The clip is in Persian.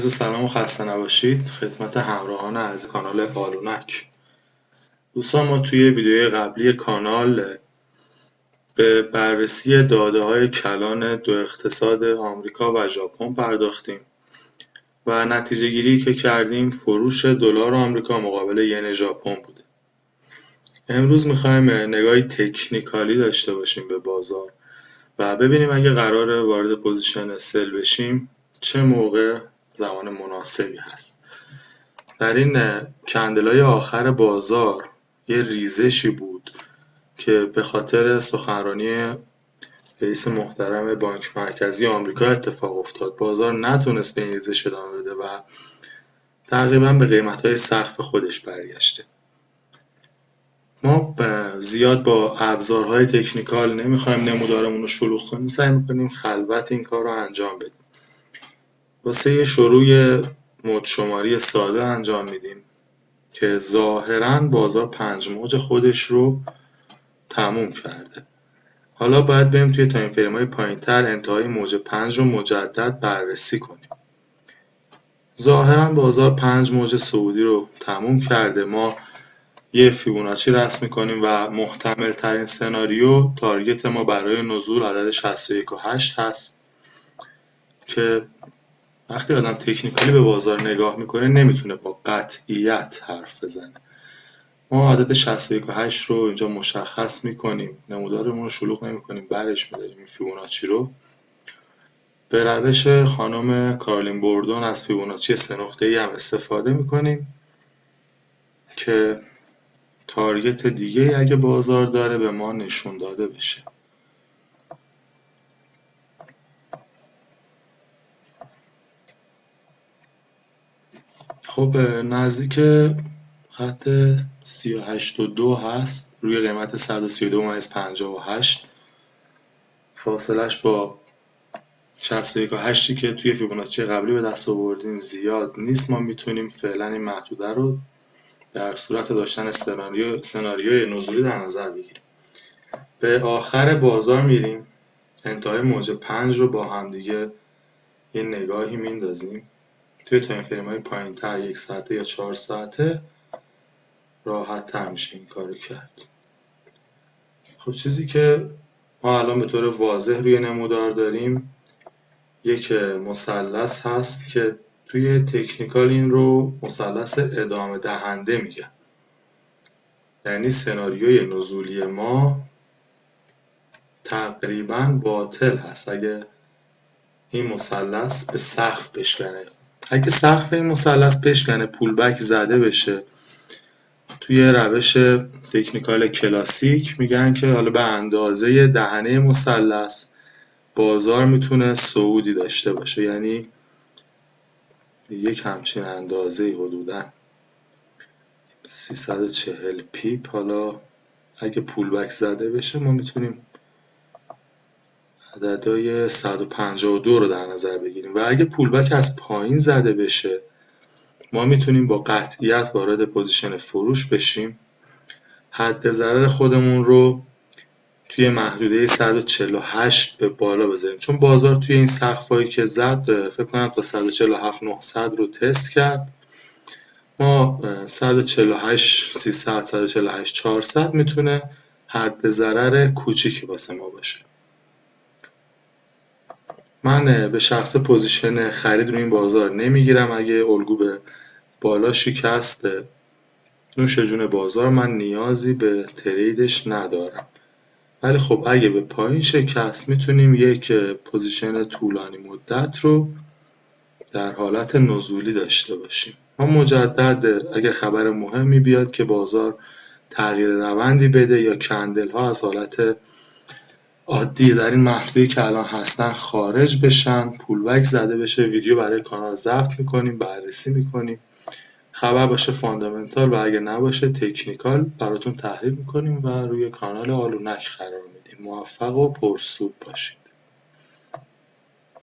عرض سلام و خسته نباشید خدمت همراهان از کانال آلونک. دوستان، ما توی ویدیوی قبلی کانال به بررسی داده‌های کلان دو اقتصاد آمریکا و ژاپن پرداختیم و نتیجه گیری که کردیم فروش دلار آمریکا مقابل ین ژاپن بوده. امروز میخوایم نگاهی تکنیکالی داشته باشیم به بازار و ببینیم اگه قراره وارد پوزیشن سل بشیم چه موقع زمان مناسبی هست. در این کندل‌های آخر بازار یه ریزشی بود که به خاطر سخنرانی رئیس محترم بانک مرکزی آمریکا اتفاق افتاد. بازار نتونست به این ریزش ادامه بده و تقریبا به قیمت‌های سقف خودش برگشته. ما زیاد با ابزارهای تکنیکال نمیخوایم نمودارمون رو شلوغ کنیم، سعی میکنیم خلوت این کار رو انجام بدیم. واسه شروع مد شماری ساده انجام میدیم که ظاهراً بازار 5 موج خودش رو تموم کرده. حالا باید بریم توی تایم فریم های پایین تر انتهای موج 5 رو مجدد بررسی کنیم. ظاهراً بازار 5 موج صعودی رو تموم کرده. ما یه فیبوناچی رسم میکنیم و محتمل ترین سناریو تارگت ما برای نزول عدد 61.8 هست که وقتی آدم تکنیکالی به بازار نگاه میکنه نمیتونه با قطعیت حرف بزنه. ما عدد 61.8 رو اینجا مشخص میکنیم، نمودارمون رو شلوغ نمیکنیم، برش میداریم این فیبوناچی رو. به روش خانم کارلین بوردون از فیبوناچی 3 نقطه‌ای هم استفاده میکنیم که تارگت دیگه اگه بازار داره به ما نشون داده بشه. خب نزدیک خط 38.2 هست روی قیمت 132.58. فاصلش با 61.8 که توی فیبوناچی قبلی به دست آوردیم زیاد نیست. ما میتونیم فعلا این محدوده رو در صورت داشتن سناریوی نزولی در نظر بگیریم. به آخر بازار میریم، انتهای موج 5 رو با هم دیگه یه نگاهی میندازیم. توی تایم فریم های پایین تر 1 ساعته یا 4 ساعته راحت تر میشه این کارو کرد. خب چیزی که ما الان به طور واضح روی نمودار داریم یک مثلث هست که توی تکنیکال این رو مثلث ادامه دهنده میگن. یعنی سناریوی نزولی ما تقریبا باطل هست اگه این مثلث به سقف بشکنه. اگه سقف این مثلث بشکنه، پولبک زده بشه، توی روش تکنیکال کلاسیک میگن که حالا به اندازه دهنه مثلث بازار میتونه صعودی داشته باشه، یعنی یک همچین اندازه حدوداً 340 پیپ. حالا اگه پولبک زده بشه ما میتونیم عددهای 152 رو در نظر بگیریم و اگه پولبک از پایین زده بشه ما میتونیم با قطعیت وارد پوزیشن فروش بشیم. حد ضرر خودمون رو توی محدوده 148 به بالا بذاریم، چون بازار توی این سقفایی که زد فکر کنم تا 147 900 رو تست کرد. ما 148 300 148 400 میتونه حد ضرر کوچیکی واسه ما باشه. من به شخص پوزیشن خرید روی این بازار نمیگیرم. اگه الگو به بالا شکست نوش جون بازار، من نیازی به تریدش ندارم. ولی خب اگه به پایین شکست میتونیم یک پوزیشن طولانی مدت رو در حالت نزولی داشته باشیم. ما مجدد اگه خبر مهمی بیاد که بازار تغییر روندی بده یا کندل ها از حالت عادی در این محدوده‌ای که الان هستن خارج بشن، پولبک زده بشه، ویدیو برای کانال ضبط میکنیم، بررسی میکنیم، خبر باشه فاندامنتال و اگه نباشه تکنیکال براتون تحلیل میکنیم و روی کانال آلونک قرار میدیم. موفق و پرسود باشید.